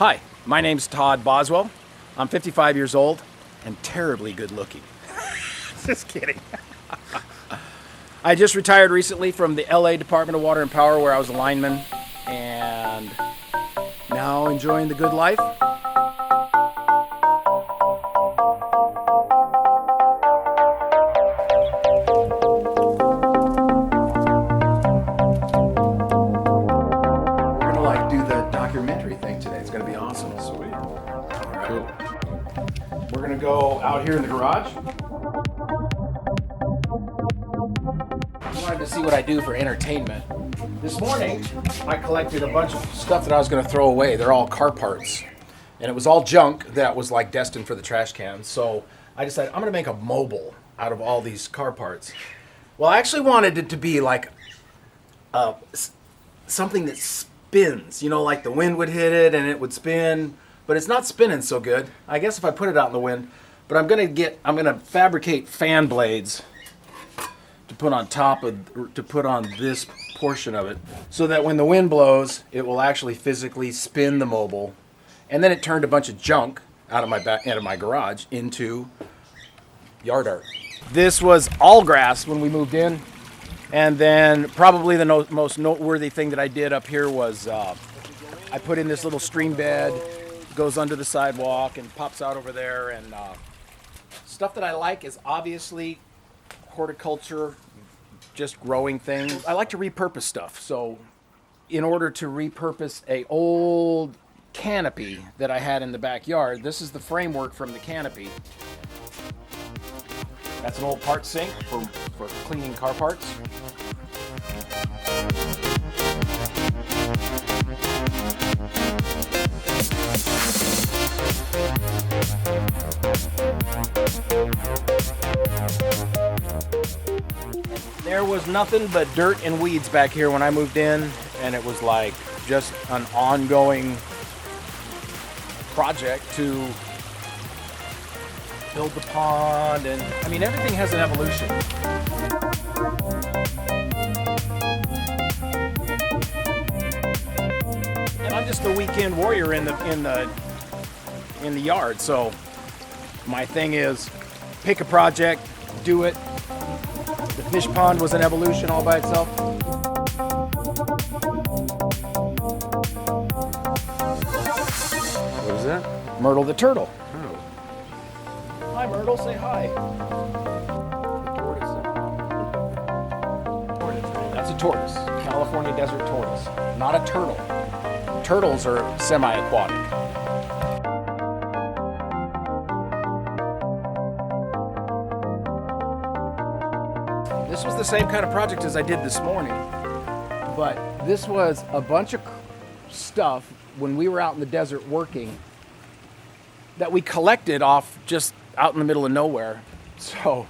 Hi, my name's Todd Boswell. I'm 55 years old and terribly good looking. Just kidding. I just retired recently from the LA Department of Water and Power where I was a lineman and now enjoying the good life. Documentary thing today. It's going to be awesome. Sweet. All right. Cool. We're going to go out here in the garage. I wanted to see what I do for entertainment. This morning, I collected a bunch of stuff that I was going to throw away. They're all car parts. And it was all junk that was like destined for the trash can. So I decided I'm going to make a mobile out of all these car parts. Well, I actually wanted it to be like something that spins, you know, like the wind would hit it and it would spin, but it's not spinning so good. I guess if I put it out in the wind, but I'm gonna fabricate fan blades to put on this portion of it, so that when the wind blows, it will actually physically spin the mobile. And then it turned a bunch of junk out of my garage into yard art. This was all grass when we moved in. And then probably the most noteworthy thing that I did up here was I put in this little stream bed, goes under the sidewalk and pops out over there. And stuff that I like is obviously horticulture, just growing things. I like to repurpose stuff. So in order to repurpose a old canopy that I had in the backyard, this is the framework from the canopy. That's an old part sink for cleaning car parts. There was nothing but dirt and weeds back here when I moved in, and it was like just an ongoing project to build the pond, and I mean everything has an evolution. And I'm just the weekend warrior in the yard, so my thing is pick a project, do it. The fish pond was an evolution all by itself. What is that? Myrtle the turtle. Oh. Hi, Myrtle. Say hi. That's a tortoise. California desert tortoise. Not a turtle. Turtles are semi-aquatic. This was the same kind of project as I did this morning, but this was a bunch of stuff when we were out in the desert working that we collected off just out in the middle of nowhere. So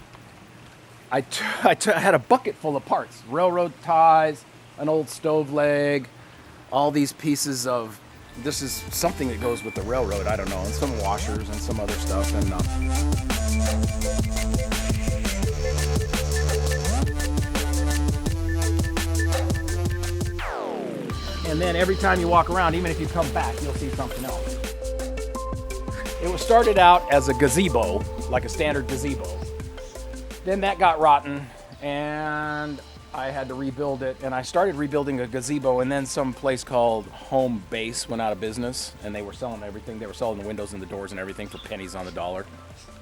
I had a bucket full of parts, railroad ties, an old stove leg, all these pieces of, this is something that goes with the railroad, I don't know, and some washers and some other stuff. And then every time you walk around, even if you come back, you'll see something else. It was started out as a gazebo, like a standard gazebo. Then that got rotten, and I had to rebuild it. And I started rebuilding a gazebo, and then some place called Home Base went out of business, and they were selling everything. They were selling the windows and the doors and everything for pennies on the dollar.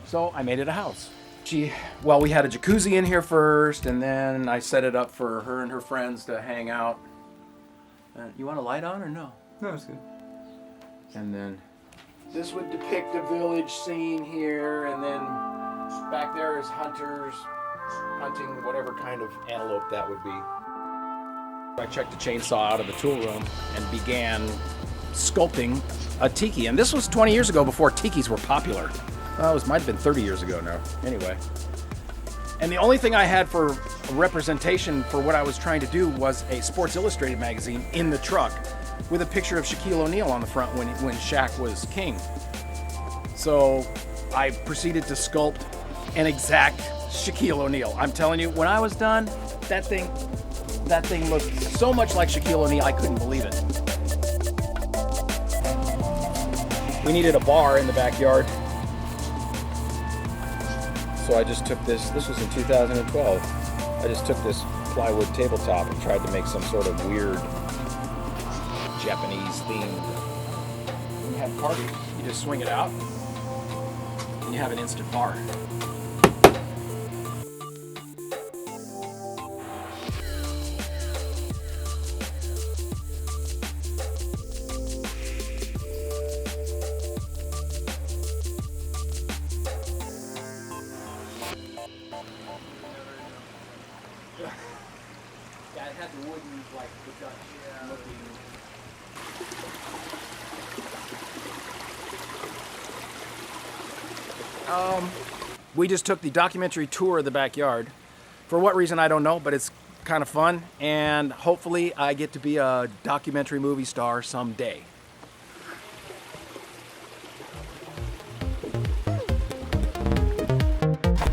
So I made it a house. We had a jacuzzi in here first, and then I set it up for her and her friends to hang out. You want a light on or no? No, it's good. And then this would depict a village scene here, and then back there is hunters hunting whatever kind of antelope that would be. I checked the chainsaw out of the tool room and began sculpting a tiki. And this was 20 years ago, before tikis were popular. Well, it might have been 30 years ago now. Anyway. And the only thing I had for representation for what I was trying to do was a Sports Illustrated magazine in the truck with a picture of Shaquille O'Neal on the front when Shaq was king. So I proceeded to sculpt an exact Shaquille O'Neal. I'm telling you, when I was done, that thing looked so much like Shaquille O'Neal, I couldn't believe it. we needed a bar in the backyard. So I just took this was in 2012. I just took this plywood tabletop and tried to make some sort of weird Japanese themed. When you have parties, you just swing it out and you have an instant bar. Yeah, it had the wooden, like, the Dutch looking. We just took the documentary tour of the backyard. For what reason, I don't know, but it's kind of fun, and hopefully I get to be a documentary movie star someday.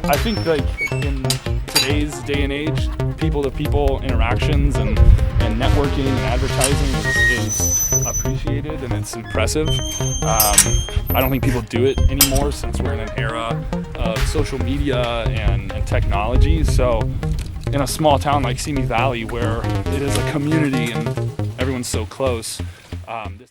I think like in today's day and age, people-to-people interactions and networking and advertising is appreciated and it's impressive. I don't think people do it anymore since we're in an era of social media and technology. So in a small town like Simi Valley where it is a community and everyone's so close, this